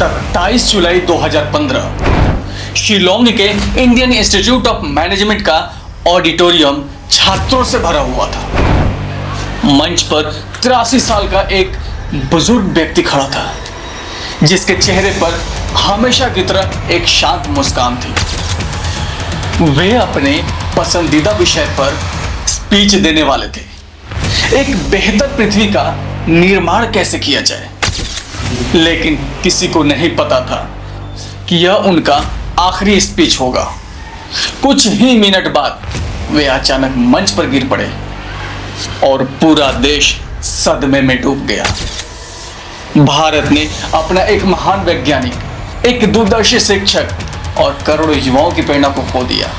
27 जुलाई 2015 शिलोंग के Indian institute of management का ऑडिटोरियम छात्रों से भरा हुआ था। मंच पर 83 साल का एक बुजुर्ग व्यक्ति खड़ा था, जिसके चेहरे पर हमेशा की तरह एक शांत मुस्कान थी। वे अपने पसंदीदा विषय पर स्पीच देने वाले थे, एक बेहतर पृथ्वी का निर्माण कैसे किया जाए। लेकिन किसी को नहीं पता था कि यह उनका आखिरी स्पीच होगा। कुछ ही मिनट बाद वे अचानक मंच पर गिर पड़े और पूरा देश सदमे में डूब गया। भारत ने अपना एक महान वैज्ञानिक, एक दूरदर्शी शिक्षक और करोड़ों युवाओं की प्रेरणा को खो दिया।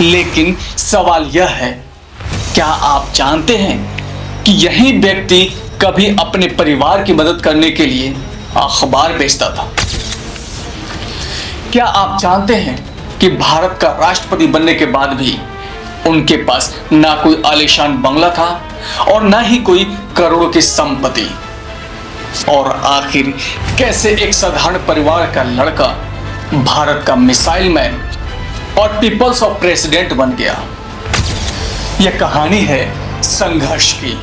लेकिन सवाल यह है, क्या आप जानते हैं कि यही व्यक्ति कभी अपने परिवार की मदद करने के लिए अखबार बेचता था? क्या आप जानते हैं कि भारत का राष्ट्रपति बनने के बाद भी उनके पास ना कोई आलीशान बंगला था और ना ही कोई करोड़ों की संपत्ति? और आखिर कैसे एक साधारण परिवार का लड़का भारत का मिसाइल मैन और पीपल्स ऑफ प्रेसिडेंट बन गया? यह कहानी है संघर्ष की,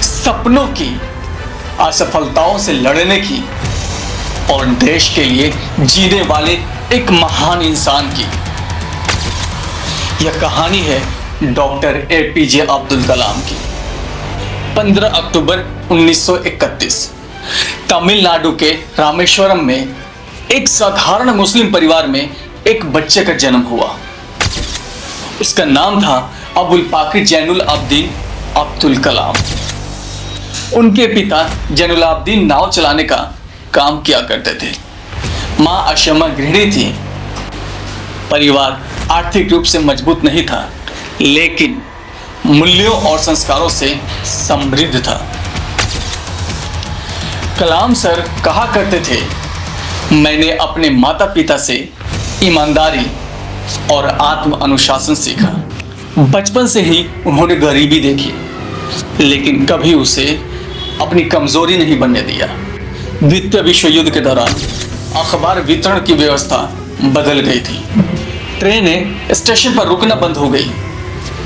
सपनों की, असफलताओं से लड़ने की और देश के लिए जीने वाले एक महान इंसान की। यह कहानी है डॉक्टर एपीजे अब्दुल कलाम की। 15 अक्टूबर 1931 तमिलनाडु के रामेश्वरम में एक साधारण मुस्लिम परिवार में एक बच्चे का जन्म हुआ। उसका नाम था अबुल पाकिर जैनुल आबदीन अब्दुल कलाम। उनके पिता जैनुल आबदीन नाव चलाने का काम किया करते थे। माँ अशमा गृहिणी थी। परिवार आर्थिक रूप से मजबूत नहीं था, लेकिन मूल्यों और संस्कारों से समृद्ध था। कलाम सर कहा करते थे, मैंने अपने माता पिता से ईमानदारी और आत्म अनुशासन सीखा। बचपन से ही उन्होंने गरीबी देखी, लेकिन कभी उसे अपनी कमजोरी नहीं बनने दिया। द्वितीय विश्व युद्ध के दौरान अखबार वितरण की व्यवस्था बदल गई थी। ट्रेनें स्टेशन पर रुकना बंद हो गई।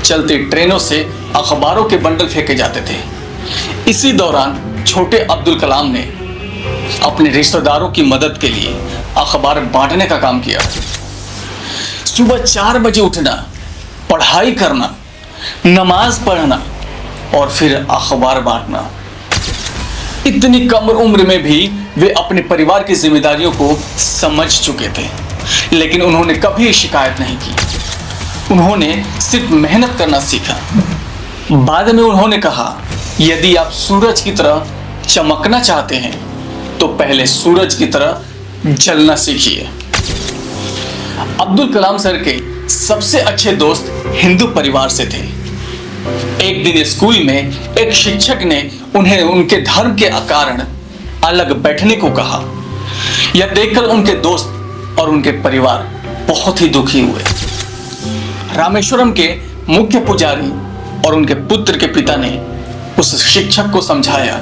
चलती ट्रेनों से अखबारों के बंडल फेंके जाते थे। इसी दौरान छोटे अब्दुल कलाम ने अपने रिश्तेदारों की मदद के लिए अखबार बांटने का काम किया। सुबह 4 बजे उठना, पढ़ाई करना, नमाज पढ़ना और फिर अखबार बांटना। इतनी कम उम्र में भी वे अपने परिवार की जिम्मेदारियों को समझ चुके थे, लेकिन उन्होंने कभी शिकायत नहीं की। उन्होंने सिर्फ मेहनत करना सीखा। बाद में उन्होंने कहा, यदि आप सूरज की तरह चमकना चाहते हैं तो पहले सूरज की तरह जलना सीखिए। अब्दुल कलाम सर के सबसे अच्छे दोस्त हिंदू परिवार से थे। एक दिन स्कूल में एक शिक्षक ने उन्हें उनके धर्म के कारण अलग बैठने को कहा। यह देखकर उनके दोस्त और उनके परिवार बहुत ही दुखी हुए। रामेश्वरम के मुख्य पुजारी और उनके पुत्र के पिता ने उस शिक्षक को समझाया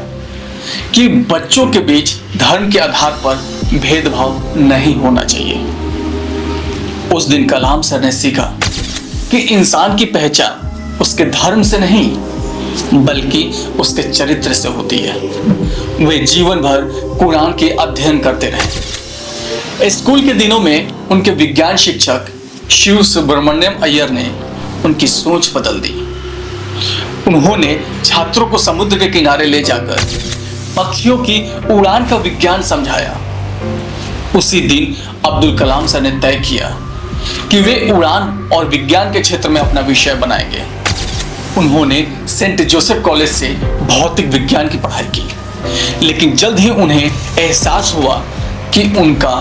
कि बच्चों के बीच धर्म के आधार पर भेदभाव नहीं होना चाहिए। उस दिन कलाम सर ने सीखा कि इंसान की पहचान उसके धर्म से नहीं बल्कि उसके चरित्र से होती है। वे जीवन भर कुरान के अध्ययन करते रहे। स्कूल के दिनों में उनके विज्ञान शिक्षक शिव सुब्रमण्यम अय्यर ने उनकी सोच बदल दी। उन्होंने छात्रों को समुद्र के किनारे ले जाकर पक्षियों की उड़ान का विज्ञान समझाया। उसी दिन अब्दुल कलाम सर ने तय किया कि वे उड़ान और विज्ञान के क्षेत्र में अपना विषय बनाएंगे। उन्होंने सेंट जोसेफ कॉलेज से भौतिक विज्ञान की पढ़ाई की, लेकिन जल्द ही उन्हें एहसास हुआ कि उनका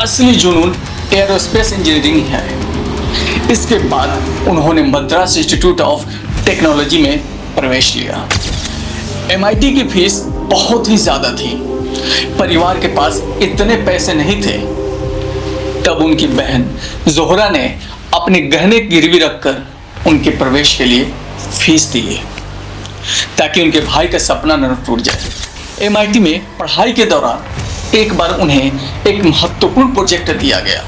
असली जुनून एरोस्पेस इंजीनियरिंग है। इसके बाद उन्होंने मद्रास इंस्टीट्यूट ऑफ टेक्नोलॉजी में प्रवेश लिया। MIT की फीस बहुत ही ज्यादा थी। परिवार के पास इतने पैसे नहीं थे। तब उनकी बहन जोहरा ने अपने गहने गिरवी रखकर उनके प्रवेश के लिए फीस दी ताकि उनके भाई का सपना न टूट जाए। MIT में पढ़ाई के दौरान एक बार उन्हें एक महत्वपूर्ण प्रोजेक्ट दिया गया।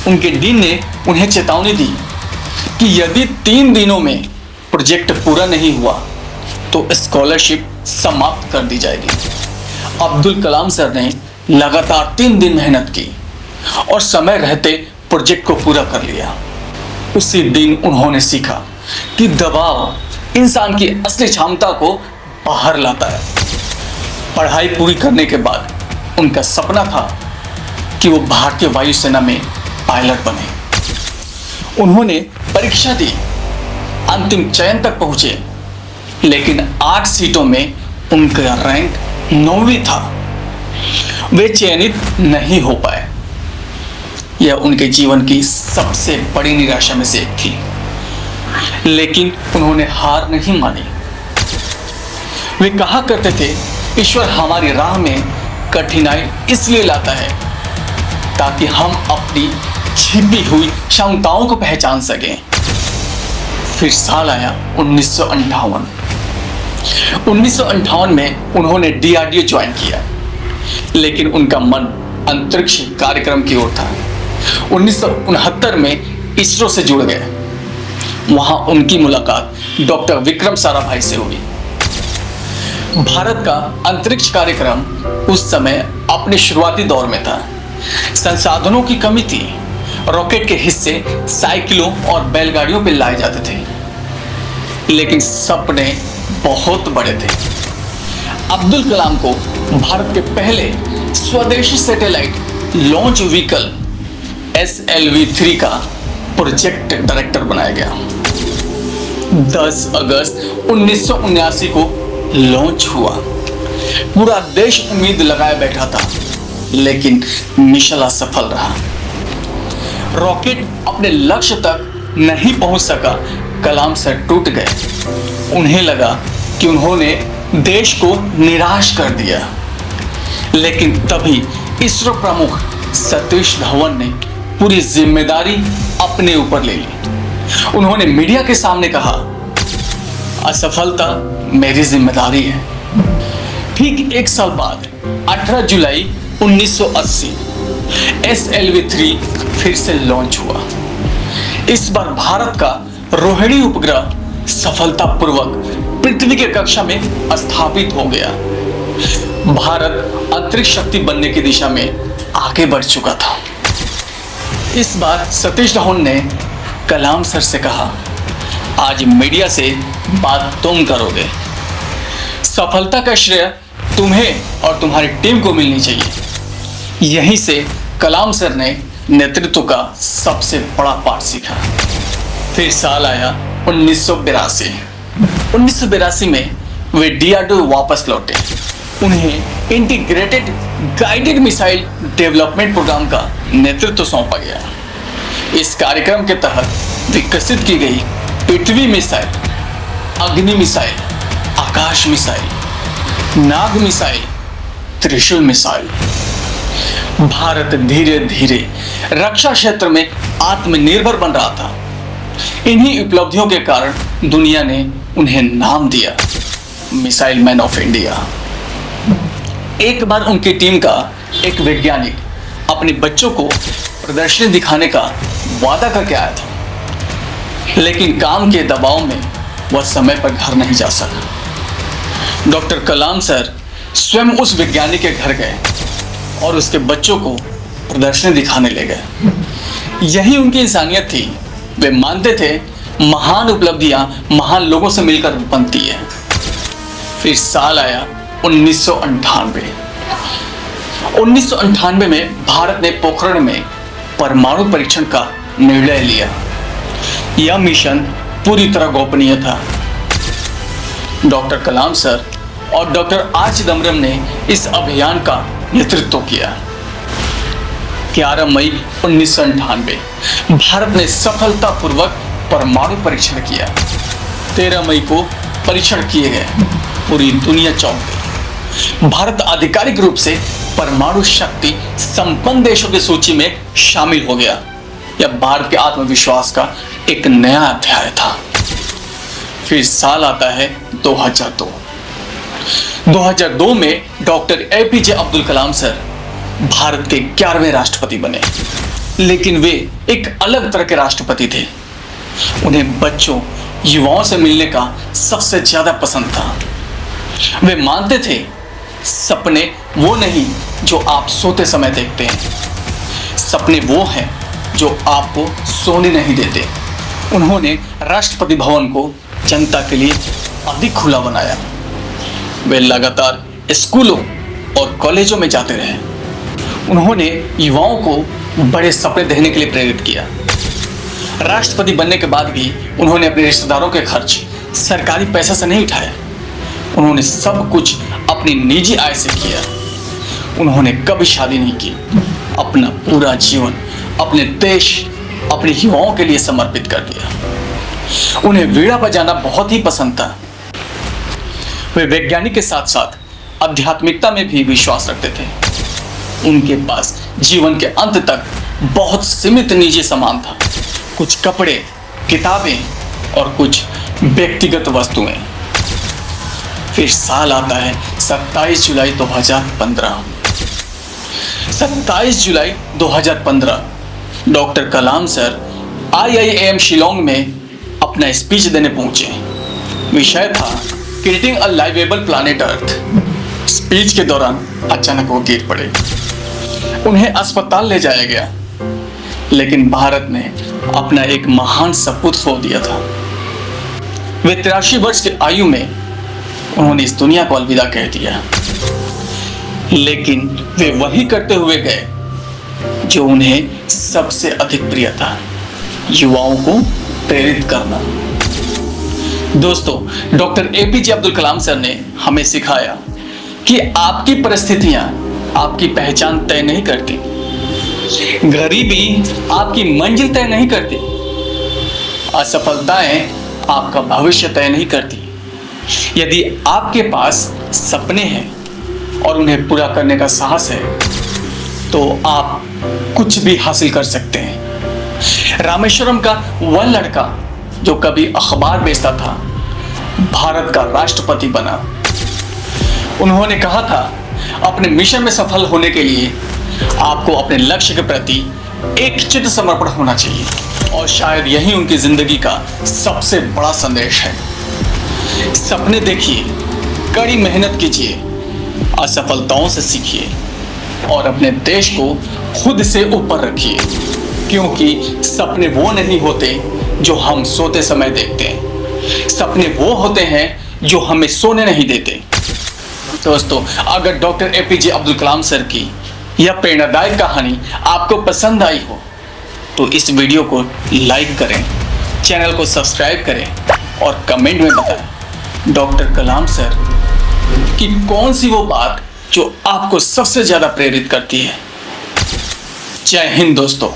उनके डीन ने उन्हें चेतावनी दी कि यदि 3 दिनों में प्रोजेक्ट पूरा नहीं हुआ तो स्कॉलरशिप समाप्त कर दी जाएगी। अब्दुल कलाम सर ने लगातार 3 दिन मेहनत की और समय रहते प्रोजेक्ट को पूरा कर लिया। उसी दिन उन्होंने सीखा कि दबाव इंसान की असली क्षमता को बाहर लाता है। पढ़ाई पूरी करने के बाद उनका सपना था कि वो भारतीय वायुसेना में पायलट बने। उन्होंने परीक्षा दी, अंतिम चयन तक पहुंचे, लेकिन 8 सीटों में उनका रैंक 9वीं था। वे चयनित नहीं हो पाए। यह उनके जीवन की सबसे बड़ी निराशा में से एक थी, लेकिन उन्होंने हार नहीं मानी। वे कहा करते थे, ईश्वर हमारी राह में कठिनाई इसलिए लाता है ताकि हम अपनी छिपी हुई क्षमताओं को पहचान सकें। फिर साल आया 1958। 1958 में उन्होंने DRDO ज्वाइन किया, लेकिन उनका मन अंतरिक्ष कार्यक्रम की ओर था। 1969 में इसरो से जुड़ गए। वहां उनकी मुलाकात डॉक्टर विक्रम साराभाई से हुई। भारत का अंतरिक्ष कार्यक्रम उस समय अपने शुरुआती दौर में था। संसाधनों की कमी थी। रॉकेट के हिस्से साइकिलों और बैलगाड़ियों पर लाए जाते थे, लेकिन सपने बहुत बड़े थे। अब्दुल कलाम को भारत के पहले स्वदेशी सैटेलाइट लॉन्च व्हीकल SLV-3 का प्रोजेक्ट डायरेक्टर बनाया गया। 10 अगस्त 1979 को लॉन्च हुआ। पूरा देश उम्मीद लगाए बैठा था, लेकिन मिशन असफल रहा। रॉकेट अपने लक्ष्य तक नहीं पहुंच सका। कलाम सर टूट गए। उन्हें लगा कि उन्होंने देश को निराश कर दिया, लेकिन तभी इसरो प्रमुख सतीश धवन ने पूरी जिम्मेदारी अपने ऊपर ले ली। उन्होंने मीडिया के सामने कहा, असफलता मेरी जिम्मेदारी है। ठीक 1 साल बाद 18 जुलाई 1980 SLV-3 फिर से लॉन्च हुआ। इस बार भारत का रोहिणी उपग्रह सफलतापूर्वक पृथ्वी के कक्षा में स्थापित हो गया। भारत अंतरिक्ष शक्ति बनने की दिशा में आगे बढ़ चुका था। इस बार सतीश धवन ने कलाम सर से कहा, आज मीडिया से बात तुम करोगे। सफलता का श्रेय तुम्हें और तुम्हारी टीम को मिलनी चाहिए। यहीं से कलाम सर ने नेतृत्व का सबसे बड़ा पाठ सीखा। फिर साल आया 1982। 1982 में वे DRDO वापस लौटे। उन्हें integrated guided missile development programme का नेतृत्व सौंपा गया। इस कार्यक्रम के तहत विकसित की गई पृथ्वी मिसाइल, अग्नि मिसाइल, आकाश मिसाइल, नाग मिसाइल, त्रिशूल मिसाइल। भारत धीरे धीरे रक्षा क्षेत्र में आत्मनिर्भर बन रहा था। इन्हीं उपलब्धियों के कारण दुनिया ने उन्हें नाम दिया, मिसाइल मैन ऑफ इंडिया। एक बार उनकी टीम का एक वैज्ञानिक अपने बच्चों को प्रदर्शनी दिखाने का वादा करके आया था, लेकिन काम के दबाव में वह समय पर घर नहीं जा सका। डॉक्टर कलाम सर स्वयं उस वैज्ञानिक के घर गए और उसके बच्चों को प्रदर्शनी दिखाने ले गए। यही उनकी इंसानियत थी। वे मानते थे महान उपलब्धियां महान लोगों से मिलकर बनती है। फिर साल आया 1998। 1998 में भारत ने पोखरण में परमाणु परीक्षण का निर्णय लिया। यह मिशन पूरी तरह गोपनीय था। डॉक्टर कलाम सर और डॉक्टर आर चिदम्बरम ने इस अभियान का नेतृत्व किया। 11 मई 1998 भारत ने सफलतापूर्वक परमाणु परीक्षण किया। 13 मई को परीक्षण किए गए। पूरी दुनिया चौंक गई। भारत आधिकारिक रूप से परमाणु शक्ति संपन्न देशों की सूची में शामिल हो गया। यह भारत के आत्मविश्वास का एक नया अध्याय था। फिर साल आता है 2002। 2002 में doctor APJ Abdul Kalam sir Bharat के 11वें राष्ट्रपति बने। लेकिन वे एक अलग तरह के राष्ट्रपति थे। उन्हें बच्चों, युवाओं से मिलने का सबसे ज्यादा पसंद था। वे मानते थे सपने वो नहीं जो आप सोते समय देखते हैं, सपने वो हैं जो आपको सोने नहीं देते। उन्होंने राष्ट्रपति भवन को जनता के लिए अधिक खुला बनाया। वे लगातार स्कूलों और कॉलेजों में जाते रहे। उन्होंने युवाओं को बड़े सपने देखने के लिए प्रेरित किया। राष्ट्रपति बनने के बाद भी उन्होंने अपने रिश्तेदारों के खर्च सरकारी पैसे से नहीं उठाए। उन्होंने सब कुछ अपनी निजी आय से किया। उन्होंने कभी शादी नहीं की। अपना पूरा जीवन अपने देश, अपने युवाओं के लिए समर्पित कर दिया। उन्हें वीणा बजाना बहुत ही पसंद था। वे वैज्ञानिक के साथ साथ आध्यात्मिकता में भी विश्वास रखते थे। उनके पास जीवन के अंत तक बहुत सीमित निजी सामान था, कुछ कपड़े, किताबें और कुछ व्यक्तिगत वस्तुएं। फिर साल आता है 27 जुलाई 2015। 27 जुलाई 2015 doctor Kalam sir IIM Shillong में अपना स्पीच देने पहुंचे। विषय था creating a livable planet earth. Speech के दौरान अचानक वो गिर पड़े। उन्हें अस्पताल ले जाया गया, लेकिन भारत ने अपना एक महान सपूत खो दिया था। वे 83 वर्ष की आयु में उन्होंने इस दुनिया को अलविदा कह दिया। लेकिन वे वही करते हुए गए जो उन्हें सबसे अधिक प्रिय था, युवाओं को प्रेरित करना। दोस्तों, doctor APJ Abdul Kalam sir ने हमें सिखाया कि आपकी परिस्थितियां आपकी पहचान तय नहीं करती, गरीबी आपकी मंजिल तय नहीं करती, असफलताएं आपका भविष्य तय नहीं करती। यदि आपके पास सपने हैं और उन्हें पूरा करने का साहस है तो आप कुछ भी हासिल कर सकते हैं। रामेश्वरम का वह लड़का जो कभी अखबार बेचता था, भारत का राष्ट्रपति बना। उन्होंने कहा था, अपने मिशन में सफल होने के लिए आपको अपने लक्ष्य के प्रति एक चित्त समर्पण होना चाहिए। और शायद यही उनकी जिंदगी का सबसे बड़ा संदेश है। सपने देखिए, कड़ी मेहनत कीजिए, असफलताओं से सीखिए और अपने देश को खुद से ऊपर रखिए, क्योंकि सपने वो नहीं होते जो हम सोते समय देखते हैं। सपने वो होते हैं जो हमें सोने नहीं देते। दोस्तों, अगर doctor APJ Abdul Kalam sir की यह प्रेरणादायक कहानी आपको पसंद आई हो तो इस वीडियो को लाइक करें, चैनल को सब्सक्राइब करें और कमेंट में बताएं डॉक्टर कलाम सर कि कौन सी वो बात जो आपको सबसे ज्यादा प्रेरित करती है। जय हिंद दोस्तों।